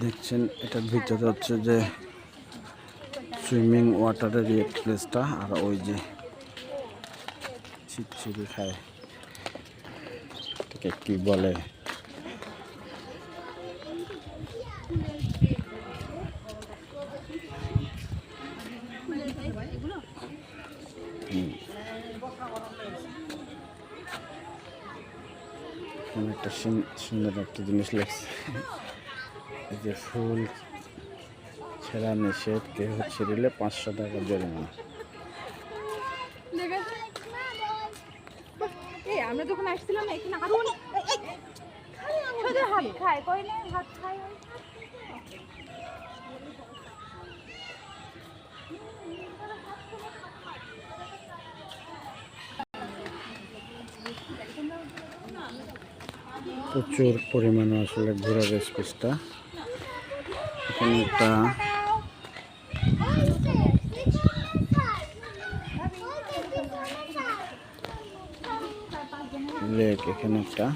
দেখছেন এটার ভিতরে হচ্ছে যে সুইমিং ওয়াটারের প্লেসটা, আর ওই যে ছিটছিড়ি খায় এটাকে কি বলে, একটা সুন্দর একটা জিনিস লাগছে, এই যে ফুল ছেঁড়া নিষেধ, কেউ ছিঁড়লে 500 টাকা জরিমানা। আমরা যখন আসছিলাম এখানে আরো হাত খায় কইলে হাত খায় প্রচুর পরিমাণে আসলে ঘোরার স্পেসটা। এখানে একটা লেক, এখানে একটা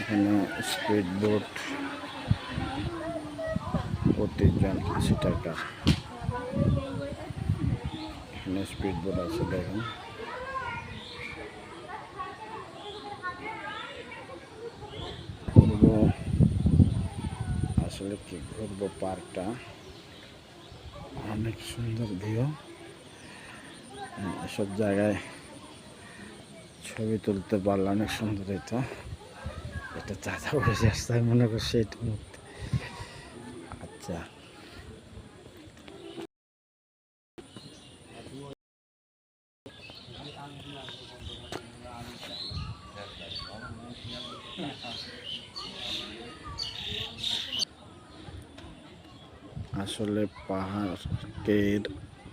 এখানে স্পিড বোট প্রতিজন 80 টাকা। এখানে স্পিড বোট আছে দেখেন। ঘুরবো আসলে কি ঘুরবো, পার্কটা অনেক সুন্দর ভিউ। এসব জায়গায় ছবি তুলতে পারলে অনেক সুন্দর হইতো। এটা চাচা বসে আসতে মনে করছে এটা মধ্যে। আচ্ছা, আসলে পাহাড়ের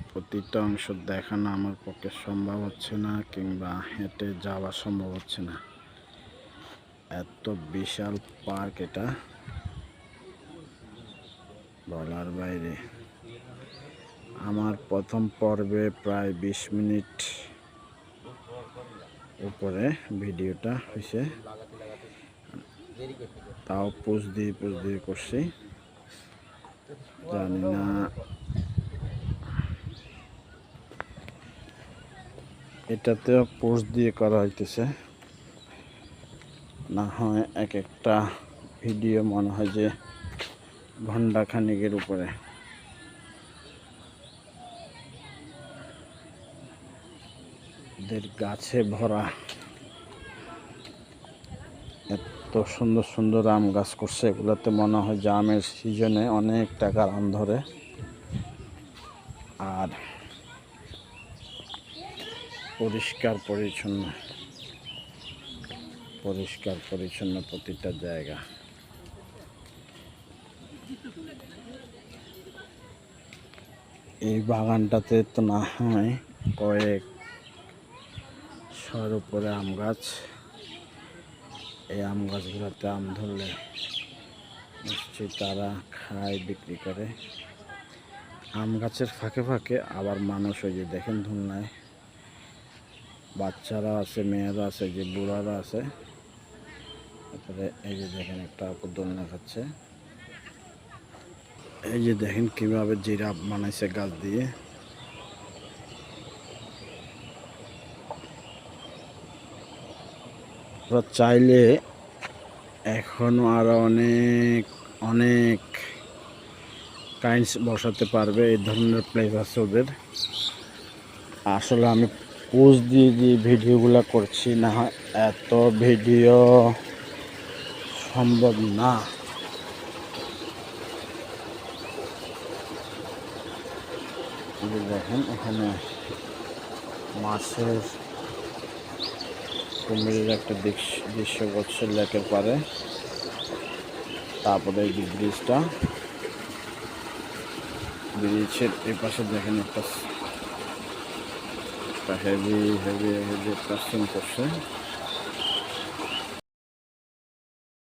প্রতিটা অংশ দেখানো আমার পক্ষে সম্ভব হচ্ছে না, কিংবা হেঁটে যাওয়া সম্ভব হচ্ছে না। এত বিশাল পার্ক, এটা বলার বাইরে। আমার প্রথম পর্বে প্রায় 20 মিনিট উপরে ভিডিওটা হয়েছে, তাও পোজ দিয়ে করছি। জানি না এটাতেও পোস্ট দিয়ে করা হইতেছে, না হয় এক একটা ভিডিও মনে হয় যে ঘন্টা খানিকের উপরে। এদের গাছে ভরা, এত সুন্দর সুন্দর আম গাছ করছে, এগুলোতে মনে হয় যে আমের সিজনে অনেক টাকার আম ধরে। আর পরিষ্কার পরিচ্ছন্ন প্রতিটা জায়গা। এই বাগানটাতে তো না হয় কয়েক শর উপরে আম গাছ। এই আম গাছগুলোতে আম ধরলে নিশ্চয়ই তারা খায়, বিক্রি করে। আম গাছের ফাঁকে ফাঁকে আবার মানুষ, ওই যে দেখেন ধুলনায় বাচ্চারা আছে, মেয়েরা আছে, যে বুড়ারা আছে। তারপরে এই যে দেখেন একটা আপু দোলনা খাচ্ছে। এই যে দেখেন কিভাবে জিরাফ বানাইছে গাছ দিয়ে। চাইলে এখনো আরো অনেক অনেক কাইন্ডস বসাতে পারবে, এই ধরনের প্লেস আছে ওদের। আসলে আমি পোজ দিয়ে ভিডিওগুলো করছি, না হয় এত ভিডিও সম্ভব না। দেখেন এখানে মাছের কুমিরের একটা দৃশ্য করছে লেকের পারে। তারপরে এই যে ব্রিজের এই পাশে দেখেন একটা হেভি একটা সিন করছে।